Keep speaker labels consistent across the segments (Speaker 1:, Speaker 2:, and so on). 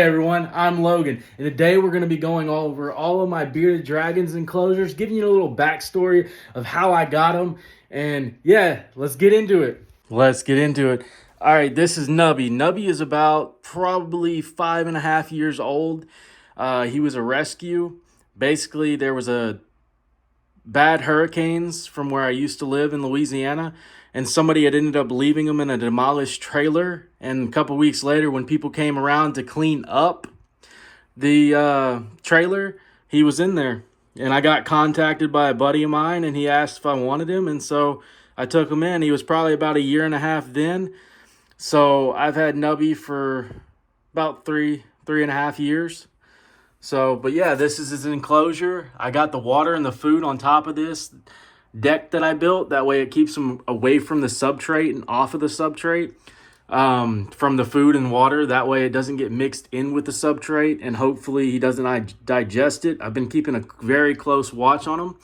Speaker 1: Hey everyone, I'm Logan, and today we're going to be going over all of my bearded dragons enclosures, giving you a little backstory of how I got them, and yeah, let's get into it. All right, this is Nubby. Nubby is about probably 5.5 years old. He was a rescue. Basically, there was a bad hurricanes from where I used to live in Louisiana, and somebody had ended up leaving him in a demolished trailer. And a couple weeks later, when people came around to clean up the trailer, he was in there. And I got contacted by a buddy of mine, and he asked if I wanted him, and so I took him in. He was probably about a year and a half then. So I've had Nubby for about three and a half years. So, but yeah, this is his enclosure. I got the water and the food on top of this deck that I built. That way it keeps him away from the substrate and off of the substrate, from the food and water. That way it doesn't get mixed in with the substrate, and hopefully he doesn't digest it. I've been keeping a very close watch on him,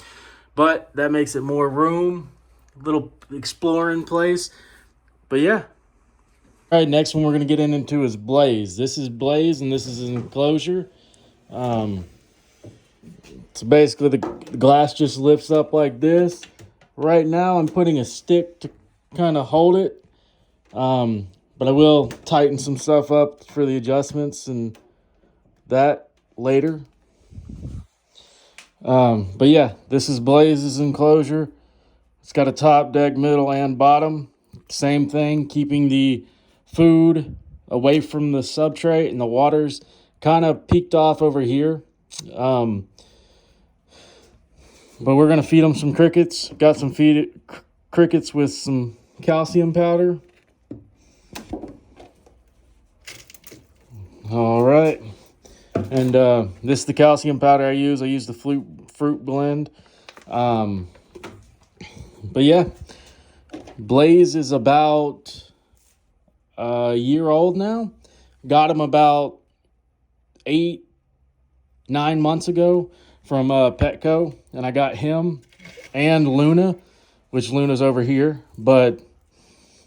Speaker 1: but that makes it more room, little exploring place. But yeah. All right, next one we're going to get into is Blaze. This is Blaze, and this is his enclosure. So basically the glass just lifts up like this. Right now I'm putting a stick to kind of hold it, but I will tighten some stuff up for the adjustments and that later. But yeah, this is Blaze's enclosure. It's got a top, deck, middle, and bottom. Same thing, keeping the food away from the substrate, and the water's kind of peaked off over here. But we're going to feed them some crickets. Got some crickets with some calcium powder. All right. And this is the calcium powder I use. I use the fruit blend. But yeah, Blaze is about a year old now. Got him about 8-9 months ago from Petco, and I got him and Luna, which Luna's over here. But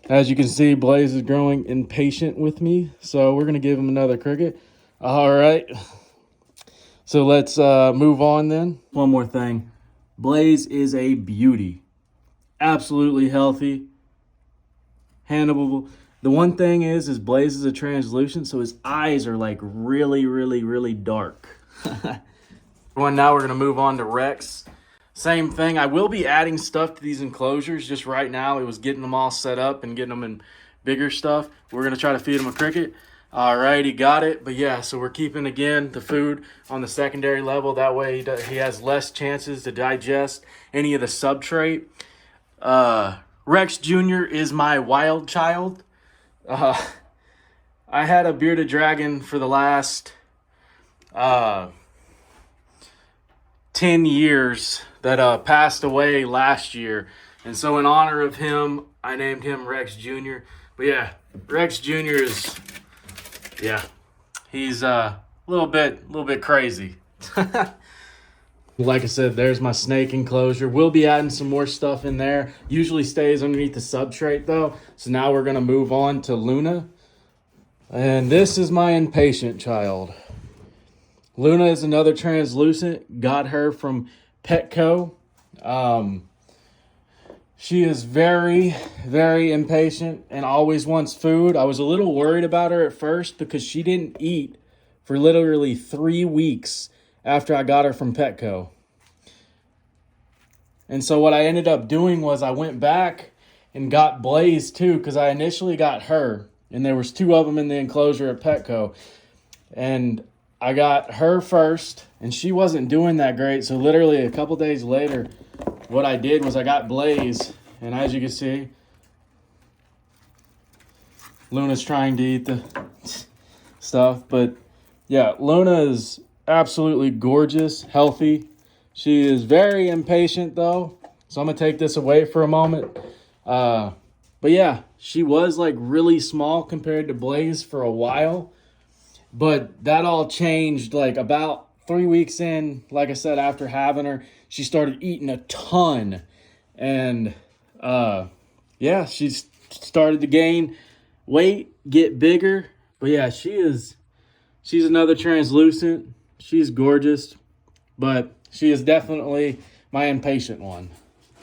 Speaker 1: as you can see, Blaze is growing impatient with me, so we're gonna give him another cricket. All right, so let's move on then. One more thing, Blaze is a beauty, absolutely healthy, handleable. The one thing is Blaze is a translucent, so his eyes are like really, really, really dark. Now we're going to move on to Rex. Same thing. I will be adding stuff to these enclosures. Just right now, it was getting them all set up and getting them in bigger stuff. We're going to try to feed him a cricket. All right, he got it. But yeah, so we're keeping, again, the food on the secondary level. That way he has less chances to digest any of the substrate. Rex Jr. is my wild child. I had a bearded dragon for the last 10 years that passed away last year. And so in honor of him, I named him Rex Jr. But yeah, Rex Jr. is, yeah, he's a little bit crazy. Like I said, there's my snake enclosure. We'll be adding some more stuff in there. Usually stays underneath the substrate though. So now we're gonna move on to Luna. And this is my impatient child. Luna is another translucent. Got her from Petco. She is very, very impatient and always wants food. I was a little worried about her at first because she didn't eat for literally 3 weeks after I got her from Petco. And so what I ended up doing was I went back and got Blaze too, because I initially got her, and there was 2 of them in the enclosure at Petco. And I got her first, and she wasn't doing that great. So literally a couple days later, what I did was I got Blaze, and as you can see, Luna's trying to eat the stuff. But yeah, Luna is absolutely gorgeous, healthy. She is very impatient though, so I'm gonna take this away for a moment. But yeah, she was like really small compared to Blaze for a while, but that all changed like about 3 weeks in. Like I said, after having her, she started eating a ton, and yeah, she's started to gain weight, get bigger. But yeah, she's She's another translucent. She's gorgeous, but she is definitely my impatient one.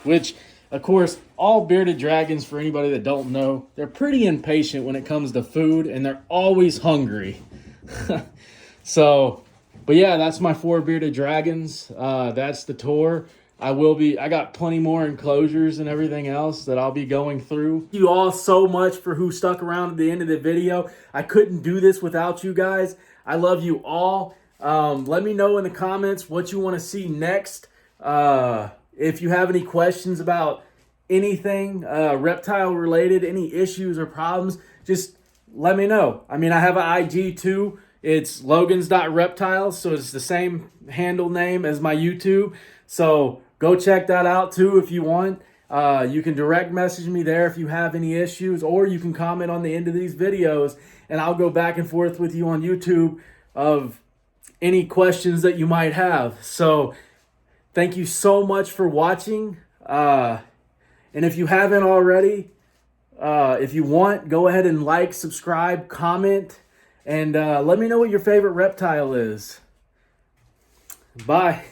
Speaker 1: Which, of course, all bearded dragons, for anybody that don't know, they're pretty impatient when it comes to food, and they're always hungry. So, but yeah, that's my 4 bearded dragons. That's the tour. I got plenty more enclosures and everything else that I'll be going through. Thank you all so much for who stuck around at the end of the video. I couldn't do this without you guys. I love you all. Let me know in the comments what you want to see next. If you have any questions about anything reptile related, any issues or problems, just let me know. I mean, I have an IG too. It's logans.reptiles, so it's the same handle name as my YouTube. So go check that out too if you want. You can direct message me there if you have any issues, or you can comment on the end of these videos, and I'll go back and forth with you on YouTube of any questions that you might have. So thank you so much for watching. And if you haven't already, if you want, go ahead and like, subscribe, comment, and let me know what your favorite reptile is. Bye.